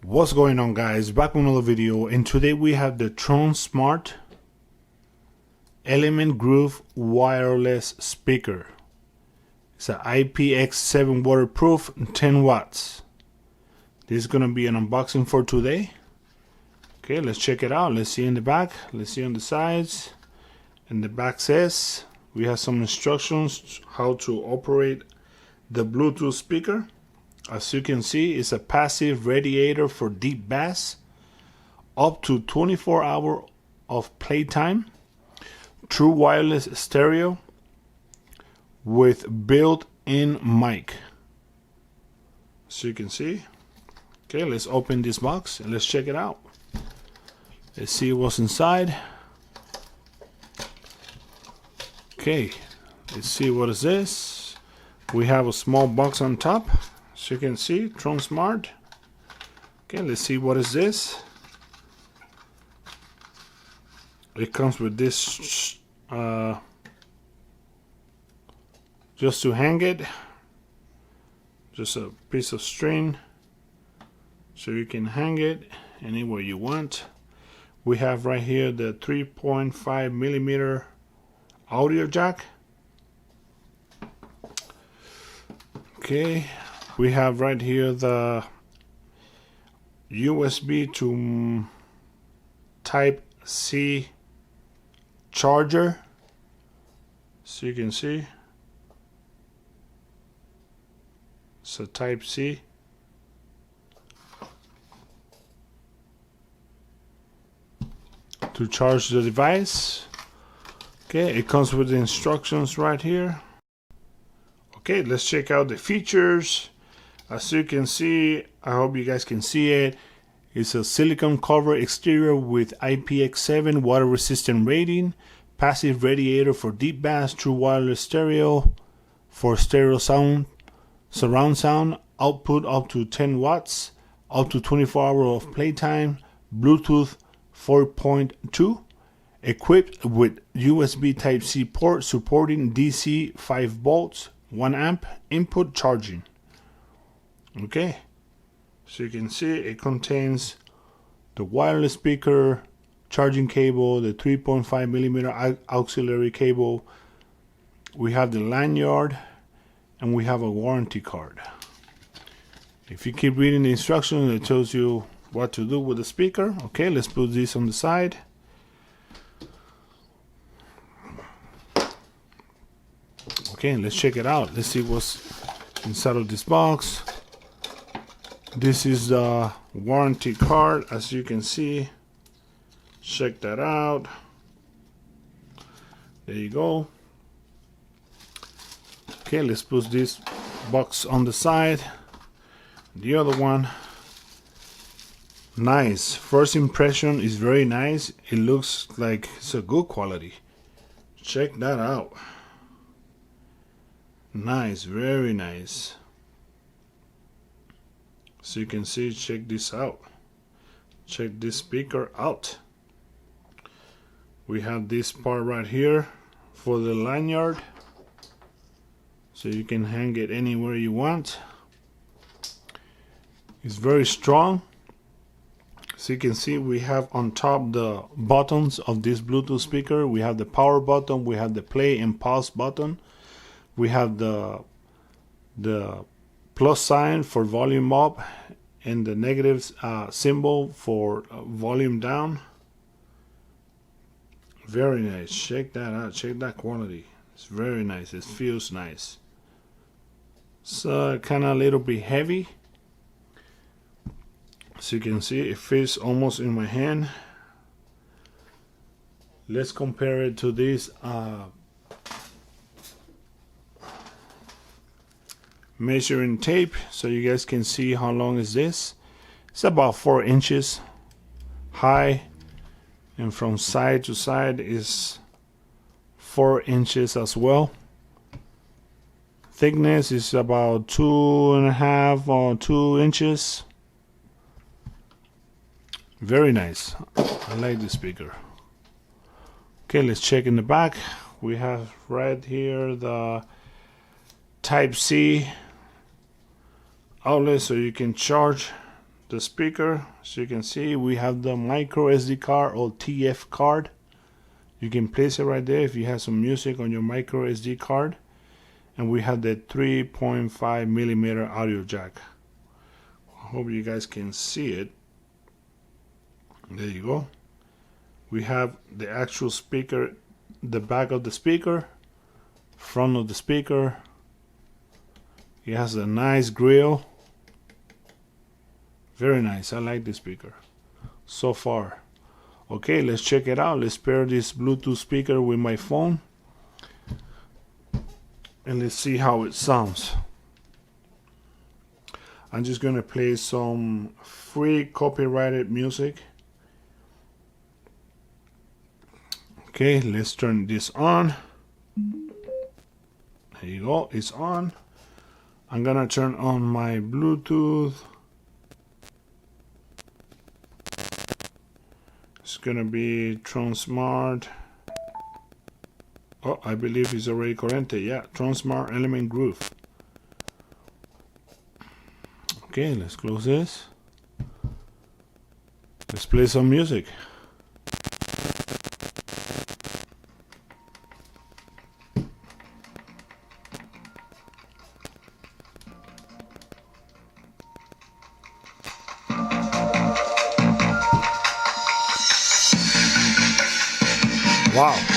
What's going on, guys? Back with another video, and today we have the Tronsmart Element Groove wireless speaker. It's an IPX7 waterproof, 10 watts. This is gonna be an unboxing for today. Okay, let's check it out. Let's see in the back, let's see on the sides. And the back says we have some instructions how to operate the Bluetooth speaker. As you can see, it's a passive radiator for deep bass, up to 24 hours of playtime, true wireless stereo with built-in mic. So you can see. Okay, let's open this box and let's check it out. Let's see what's inside. Okay, let's see what is this. We have a small box on top. As you can see, Tronsmart. Okay, let's see what is this. It comes with this just to hang it, just a piece of string so you can hang it anywhere you want. We have right here the 3.5 millimeter audio jack. Okay, we have right here the USB to Type C charger. So you can see it's a Type C. To charge the device. Okay, it comes with the instructions right here. Okay, let's check out the features. As you can see, I hope you guys can see it. It's a silicone cover exterior with IPX7 water resistant rating, passive radiator for deep bass, true wireless stereo for stereo sound, surround sound, output up to 10 watts, up to 24 hours of playtime, Bluetooth 4.2, equipped with USB Type-C port supporting DC 5 volts, 1 amp input charging. Okay, so you can see it contains the wireless speaker, charging cable, the 3.5 millimeter auxiliary cable. We have the lanyard, and we have a warranty card. If you keep reading the instructions, it tells you what to do with the speaker. Okay, let's put this on the side. Okay, let's check it out. Let's see what's inside of this box. This is the warranty card, as you can see. Check that out. There you go. Okay, let's put this box on the side. The other one. Nice. First impression is very nice. It looks like it's a good quality. Check that out. Nice, very nice. So you can see, check this out. Check this speaker out. We have this part right here for the lanyard, so you can hang it anywhere you want. It's very strong. So you can see we have on top the buttons of this Bluetooth speaker. We have the power button, we have the play and pause button, we have the plus sign for volume up and the negative symbol for volume down. Very nice. Check that out. Check that quality. It's very nice. It feels nice. It's kind of a little bit heavy. So you can see it fits almost in my hand. Let's compare it to this measuring tape so you guys can see how long is this. It's about 4 inches high, and from side to side is 4 inches as well. Thickness is about 2.5 or 2 inches. Very nice. I like the speaker. Okay, let's check in the back. We have right here the Type C outlet so you can charge the speaker. As you can see, we have the micro SD card or TF card. You can place it right there if you have some music on your micro SD card. And we have the 3.5 millimeter audio jack. I hope you guys can see it. There you go. We have the actual speaker, the back of the speaker, front of the speaker. It has a nice grill. Very nice. I like this speaker so far. Okay, let's check it out. Let's pair this Bluetooth speaker with my phone and let's see how it sounds. I'm just gonna play some free copyrighted music. Okay, let's turn this on. There you go, it's on. I'm gonna turn on my Bluetooth. It's gonna be Tronsmart. Oh, I believe it's already connected. Yeah, Tronsmart Element Groove. Okay, let's close this. Let's play some music. Wow.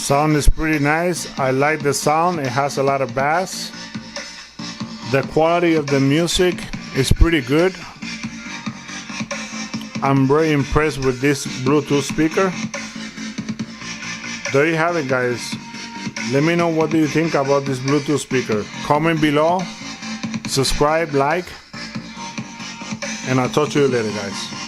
Sound is pretty nice. I like the sound. It has a lot of bass. The quality of the music is pretty good. I'm very impressed with this Bluetooth speaker. There you have it, guys. Let me know what do you think about this Bluetooth speaker. Comment below, subscribe, like, and I'll talk to you later, guys.